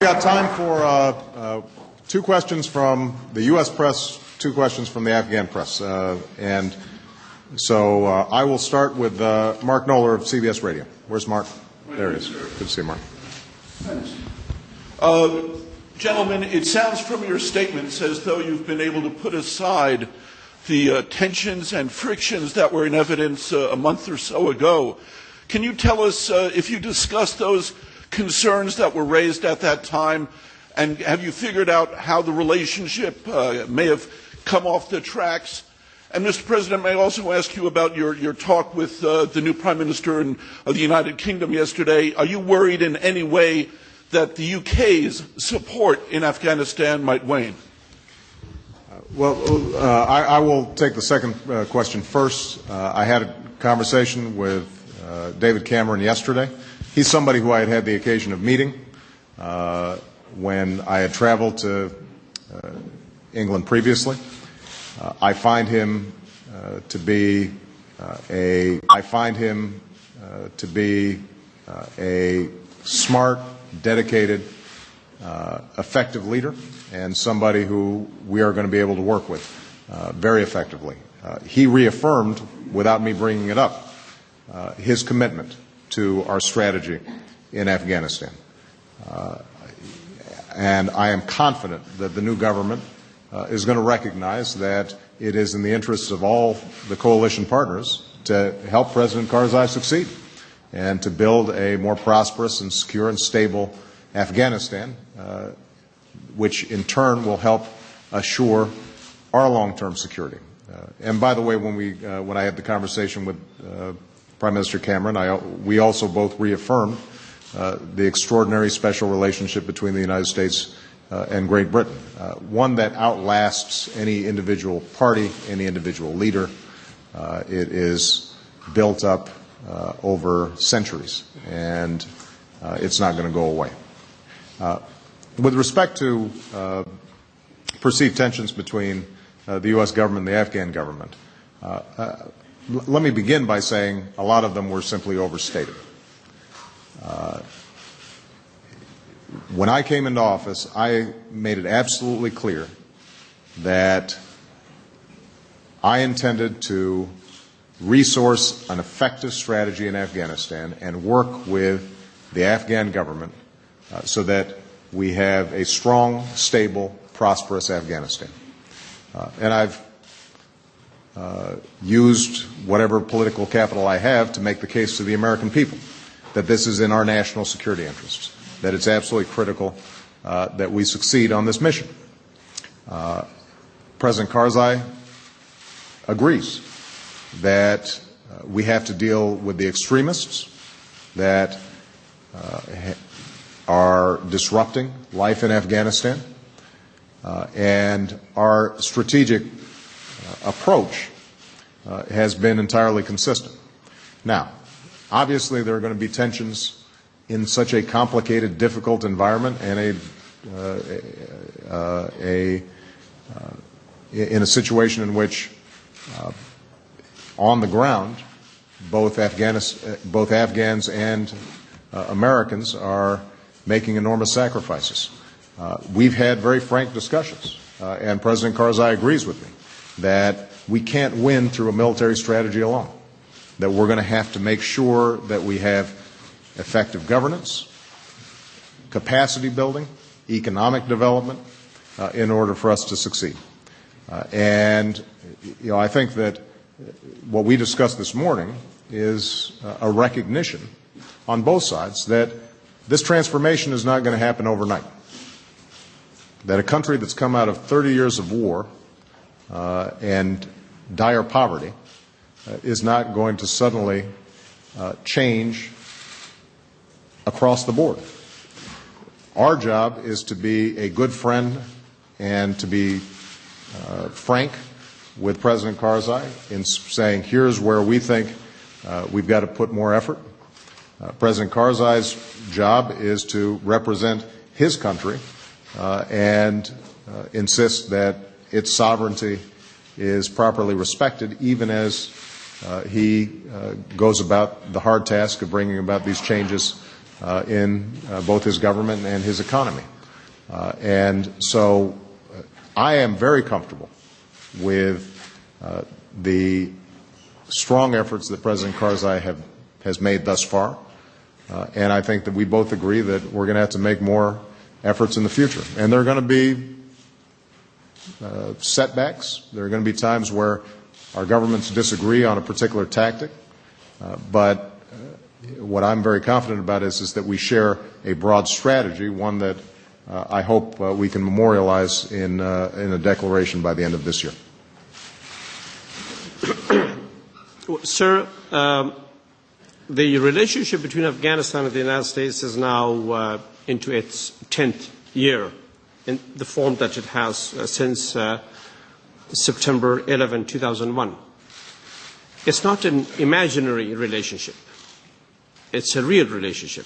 We got time for two questions from the U.S. press, two questions from the Afghan press. And so I will start with Mark Knoller of CBS Radio. Where's Mark? There he is. Good to see you, Mark. Gentlemen, it sounds from your statements as though you've been able to put aside the tensions and frictions that were in evidence a month or so ago. Can you tell us if you discussed those concerns that were raised at that time, and have you figured out how the relationship may have come off the tracks? And Mr. President, may I also ask you about your talk with the new Prime Minister of the United Kingdom yesterday? Are you worried in any way that the UK's support in Afghanistan might wane? I will take the second question first. I had a conversation with David Cameron yesterday. He's somebody who I had the occasion of meeting when I had traveled to England previously. I find him to be a smart, dedicated, effective leader, and somebody who we are going to be able to work with very effectively. He reaffirmed, without me bringing it up, his commitment to our strategy in Afghanistan. And I am confident that the new government is going to recognize that it is in the interests of all the coalition partners to help President Karzai succeed and to build a more prosperous and secure and stable Afghanistan, which in turn will help assure our long-term security. And by the way, when I had the conversation with Prime Minister Cameron, we also both reaffirmed the extraordinary special relationship between the United States and Great Britain, one that outlasts any individual party, any individual leader. It is built up over centuries, and it's not going to go away. With respect to perceived tensions between the U.S. government and the Afghan government, let me begin by saying a lot of them were simply overstated. When I came into office, I made it absolutely clear that I intended to resource an effective strategy in Afghanistan and work with the Afghan government so that we have a strong, stable, prosperous Afghanistan. And I've used whatever political capital I have to make the case to the American people that this is in our national security interests, that it's absolutely critical that we succeed on this mission. President Karzai agrees that we have to deal with the extremists that are disrupting life in Afghanistan, and our strategic approach has been entirely consistent. Now, obviously there are going to be tensions in such a complicated, difficult environment and in a situation in which on the ground both Afghans and Americans are making enormous sacrifices. We've had very frank discussions, and President Karzai agrees with me that we can't win through a military strategy alone, that we're going to have to make sure that we have effective governance, capacity building, economic development in order for us to succeed. And I think that what we discussed this morning is a recognition on both sides that this transformation is not going to happen overnight, that a country that's come out of 30 years of war and dire poverty is not going to suddenly change across the board. Our job is to be a good friend and to be frank with President Karzai in saying, here's where we think we've got to put more effort. President Karzai's job is to represent his country and insist that its sovereignty is properly respected, even as he goes about the hard task of bringing about these changes in both his government and his economy. And so I am very comfortable with the strong efforts that President Karzai has made thus far. And I think that we both agree that we're going to have to make more efforts in the future. And there are going to be setbacks. There are going to be times where our governments disagree on a particular tactic. But what I'm very confident about is that we share a broad strategy, one that I hope we can memorialize in a declaration by the end of this year. Sir, the relationship between Afghanistan and the United States is now into its 10th year in the form that it has since September 11, 2001. It's not an imaginary relationship. It's a real relationship.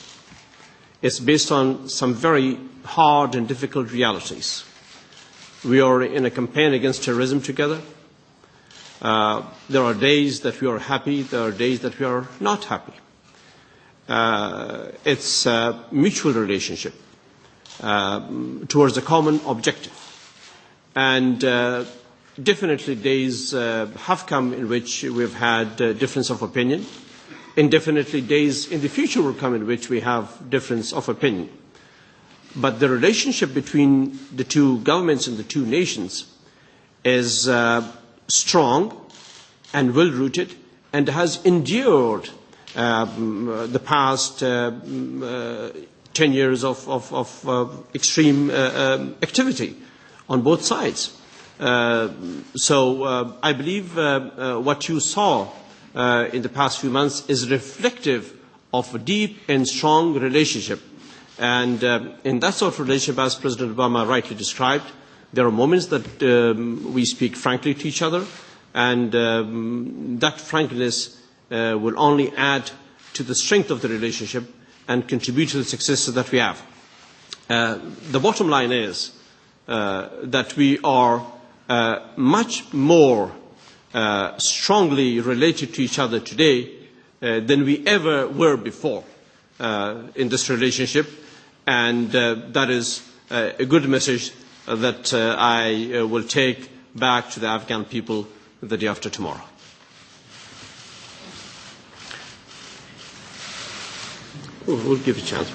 It's based on some very hard and difficult realities. We are in a campaign against terrorism together. There are days that we are happy. There are days that we are not happy. It's a mutual relationship towards a common objective. And definitely days have come in which we've had difference of opinion. Indefinitely days in the future will come in which we have difference of opinion. But the relationship between the two governments and the two nations is strong and well-rooted and has endured the past 10 years of extreme activity on both sides. So I believe what you saw in the past few months is reflective of a deep and strong relationship. And in that sort of relationship, as President Obama rightly described, there are moments that we speak frankly to each other, and that frankness will only add to the strength of the relationship and contribute to the successes that we have. The bottom line is that we are much more strongly related to each other today than we ever were before in this relationship, and that is a good message that I will take back to the Afghan people the day after tomorrow. We'll give you a chance.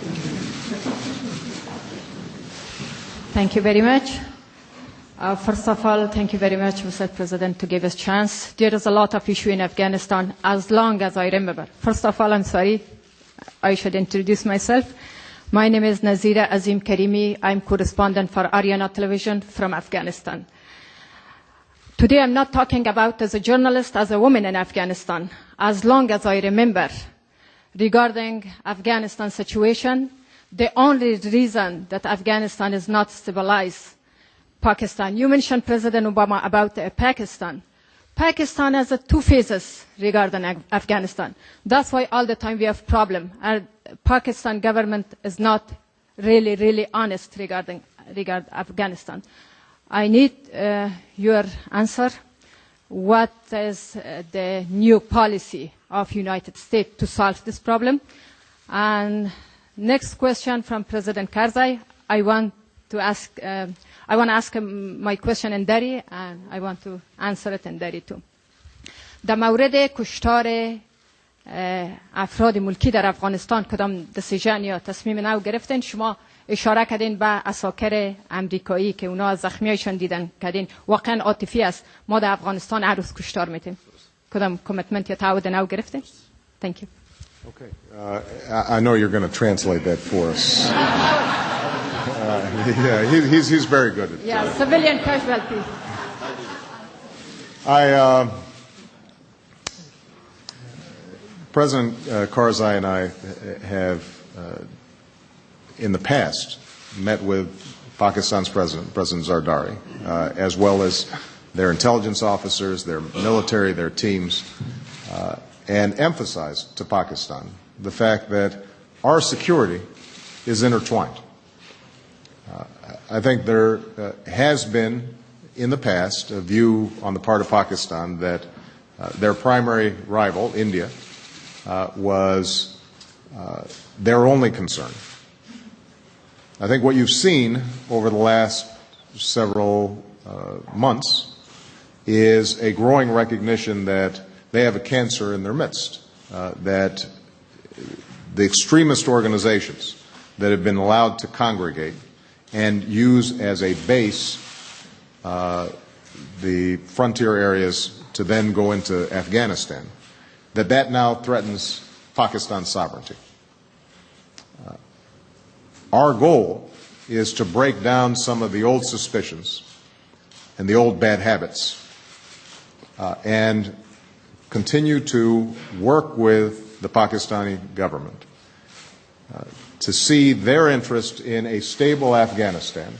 Thank you very much. First of all, thank you very much, Mr. President, to give us a chance. There is a lot of issue in Afghanistan, as long as I remember. First of all, I'm sorry, I should introduce myself. My name is Nazira Azim Karimi. I'm correspondent for Ariana Television from Afghanistan. Today, I'm not talking about as a journalist, as a woman in Afghanistan. As long as I remember, regarding Afghanistan situation, the only reason that Afghanistan is not stabilized, Pakistan. You mentioned President Obama about Pakistan. Pakistan has two phases regarding Afghanistan. That's why all the time we have problem. Our Pakistan government is not really honest regarding Afghanistan. I need your answer. What is the new policy of United States to solve this problem? And next question from President Karzai. I want to ask him my question in Dari, and I want to answer it in Dari too. در مورد کشتار افراد ملکی در افغانستان کدام دسیژن یا تصمیم نو گرفتین؟ شما اشاره کردین به عساکر امریکایی که اونا از زخمیایشان دیدن کردین. واقعا عاطفی است. ما در افغانستان هر روز کشتار میتیم. کدام کمیتمنت یا تعهد نو گرفتین؟ Thank you. Okay. I know you're going to translate that for us. Yeah, he's very good at Yeah, civilian casualties. President Karzai and I have, in the past, met with Pakistan's President Zardari, as well as their intelligence officers, their military, their teams, and emphasized to Pakistan the fact that our security is intertwined. I think there has been, in the past, a view on the part of Pakistan that their primary rival, India, was their only concern. I think what you've seen over the last several months is a growing recognition that they have a cancer in their midst, that the extremist organizations that have been allowed to congregate and use as a base the frontier areas to then go into Afghanistan, that now threatens Pakistan's sovereignty. Our goal is to break down some of the old suspicions and the old bad habits and continue to work with the Pakistani government to see their interest in a stable Afghanistan